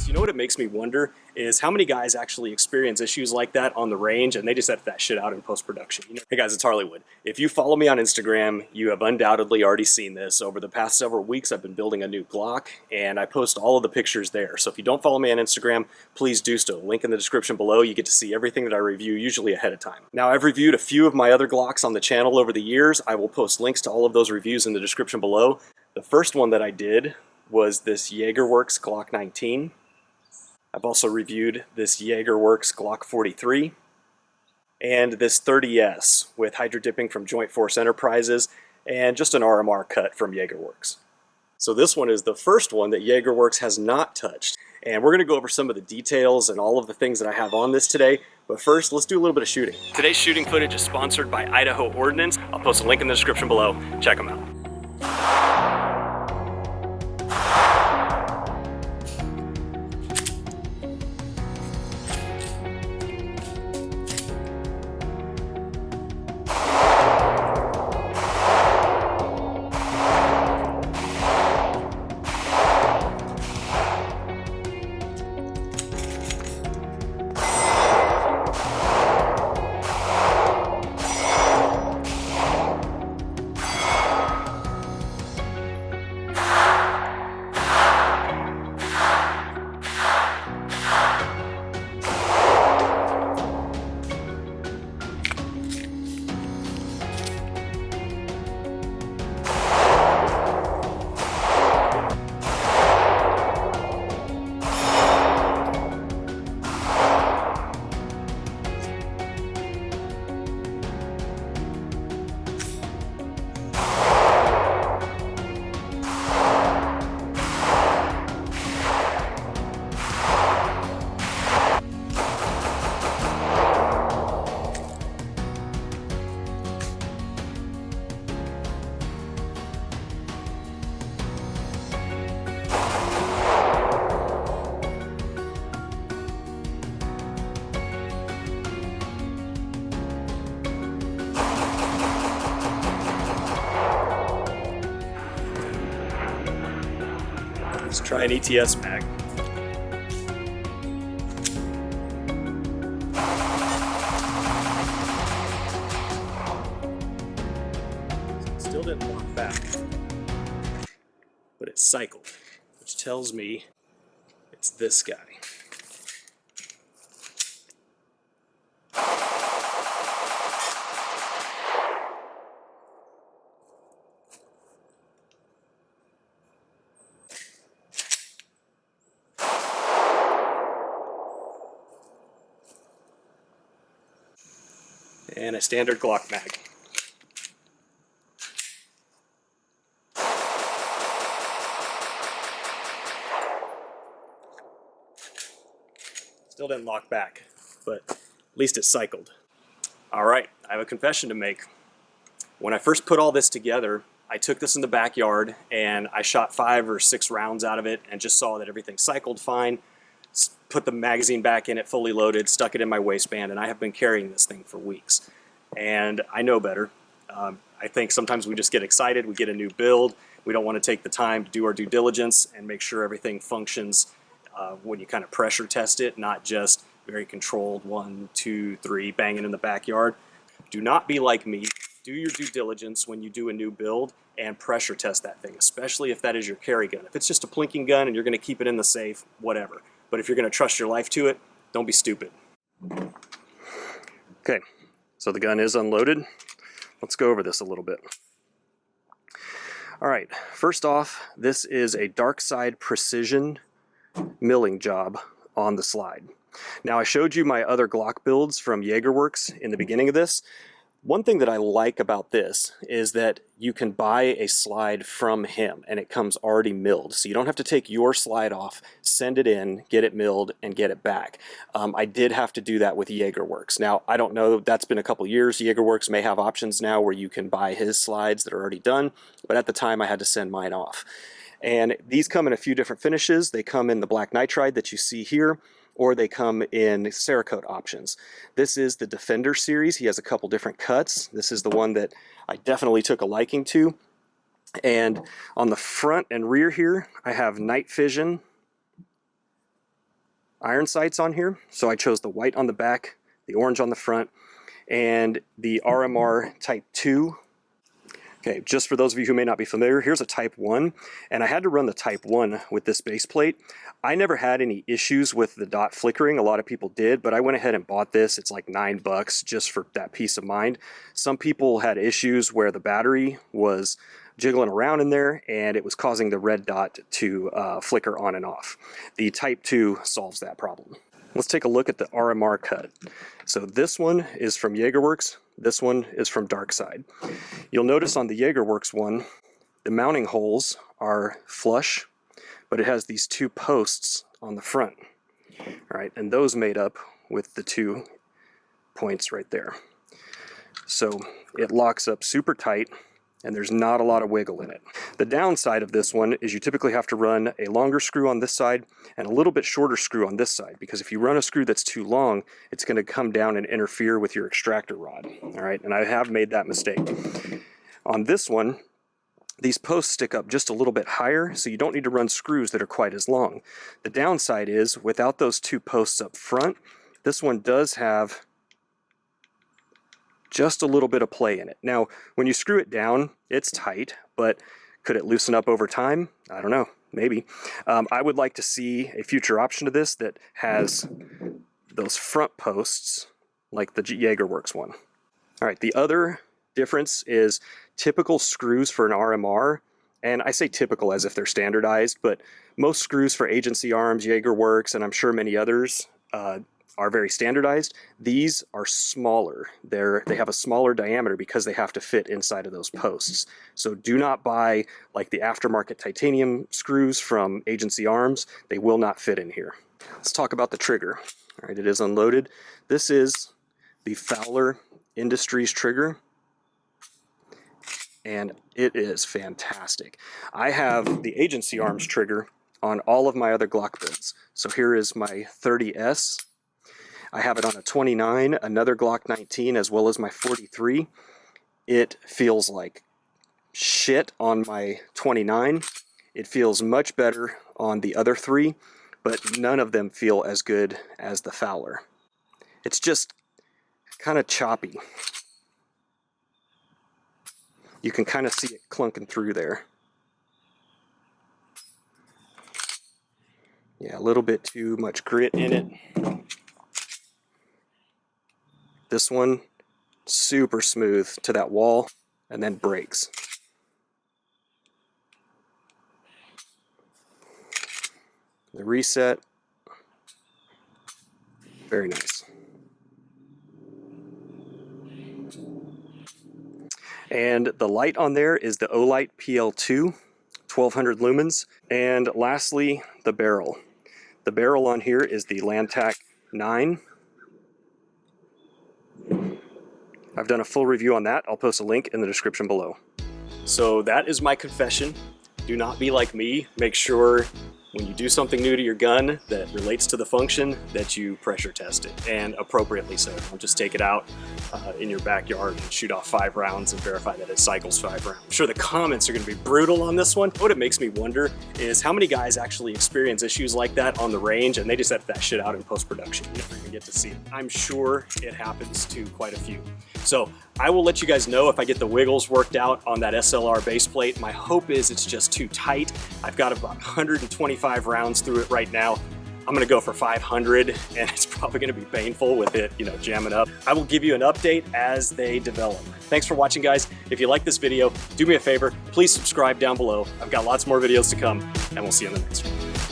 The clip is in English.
So you know what it makes me wonder is how many guys actually experience issues like that on the range and they just edit that shit out in post-production. Hey guys, it's Harleywood. If you follow me on Instagram, you have undoubtedly already seen this. Over the past several weeks, I've been building a new Glock and I post all of the pictures there. So if you don't follow me on Instagram, please do so. Link in the description below. You get to see everything that I review, usually ahead of time. Now, I've reviewed a few of my other Glocks on the channel over the years. I will post links to all of those reviews in the description below. The first one that I did was this JagerWorks Glock 19. I've also reviewed this JagerWorks Glock 43 and this 30S with hydro dipping from Joint Force Enterprises and just an RMR cut from JagerWorks. So this one is the first one that JagerWorks has not touched. And we're going to go over some of the details and all of the things that I have on this today. But first, let's do a little bit of shooting. Today's shooting footage is sponsored by Idaho Ordnance. I'll post a link in the description below. Check them out. Let's try an ETS mag. Still didn't lock back, but it cycled, which tells me it's this guy. And a standard Glock mag. Still didn't lock back, but at least it cycled. All right, I have a confession to make. When I first put all this together, I took this in the backyard and I shot 5 or 6 rounds out of it and just saw that everything cycled fine. Put the magazine back in it fully loaded, stuck it in my waistband, and I have been carrying this thing for weeks. And I know better. I think sometimes we just get excited, we get a new build, we don't want to take the time to do our due diligence and make sure everything functions when you kind of pressure test it, not just very controlled 1, 2, 3, banging in the backyard. Do not be like me. Do your due diligence when you do a new build and pressure test that thing, especially if that is your carry gun. If it's just a plinking gun and you're going to keep it in the safe, whatever. But if you're going to trust your life to it, don't be stupid. Okay, so the gun is unloaded. Let's go over this a little bit. All right, first off, this is a dark side precision milling job on the slide. Now, I showed you my other Glock builds from JagerWorks in the beginning of this. One thing that I like about this is that you can buy a slide from him and it comes already milled. So you don't have to take your slide off, send it in, get it milled, and get it back. I did have to do that with JagerWorks. Now, I don't know, that's been a couple years. JagerWorks may have options now where you can buy his slides that are already done, but at the time I had to send mine off. And these come in a few different finishes. They come in the black nitride that you see here, or they come in Cerakote options. This is the Defender series. He has a couple different cuts. This is the one that I definitely took a liking to. And on the front and rear here, I have night vision iron sights on here, so I chose the white on the back, the orange on the front, and the RMR Type 2. Okay, just for those of you who may not be familiar, here's a Type 1, and I had to run the Type 1 with this base plate. I never had any issues with the dot flickering. A lot of people did, but I went ahead and bought this. It's like $9 just for that peace of mind. Some people had issues where the battery was jiggling around in there and it was causing the red dot to flicker on and off. The Type 2 solves that problem. Let's take a look at the RMR cut. So this one is from JagerWorks. This one is from Darkside. You'll notice on the JagerWorks one, the mounting holes are flush, but it has these 2 posts on the front. All right, and those made up with the 2 points right there. So it locks up super tight, and there's not a lot of wiggle in it. The downside of this one is you typically have to run a longer screw on this side and a little bit shorter screw on this side, because if you run a screw that's too long, it's going to come down and interfere with your extractor rod. All right, and I have made that mistake. On this one, these posts stick up just a little bit higher, so you don't need to run screws that are quite as long. The downside is, without those 2 posts up front, this one does have just a little bit of play in it. Now, when you screw it down, it's tight, but could it loosen up over time? I don't know, maybe. I would like to see a future option to this that has those front posts like the JagerWorks one. All right, the other difference is typical screws for an RMR, and I say typical as if they're standardized, but most screws for agency arms, JagerWorks, and I'm sure many others, are very standardized. These are smaller. They have a smaller diameter because they have to fit inside of those posts. So do not buy like the aftermarket titanium screws from agency arms. They will not fit in here. Let's talk about the trigger. All right, it is unloaded. This is the Fowler Industries trigger, and it is fantastic. I have the agency arms trigger on all of my other Glock builds. So here is my 30S. I have it on a 29, another Glock 19, as well as my 43. It feels like shit on my 29. It feels much better on the other 3, but none of them feel as good as the Fowler. It's just kind of choppy. You can kind of see it clunking through there. Yeah, a little bit too much grit in it. This one, super smooth to that wall, and then breaks. The reset, very nice. And the light on there is the Olight PL2, 1200 lumens. And lastly, the barrel. The barrel on here is the Lantac 9. I've done a full review on that. I'll post a link in the description below. So that is my confession. Do not be like me. Make sure when you do something new to your gun that relates to the function that you pressure test it, and appropriately so. Don't just take it out in your backyard and shoot off 5 rounds and verify that it cycles 5 rounds. I'm sure the comments are going to be brutal on this one. What it makes me wonder is how many guys actually experience issues like that on the range and they just edit that shit out in post-production. You never even get to see it. I'm sure it happens to quite a few. So I will let you guys know if I get the wiggles worked out on that SLR base plate. My hope is it's just too tight. I've got about 125 rounds through it right now. I'm gonna go for 500, and it's probably gonna be painful with it, jamming up. I will give you an update as they develop. Thanks for watching, guys. If you like this video, do me a favor, please subscribe down below. I've got lots more videos to come, and we'll see you in the next one.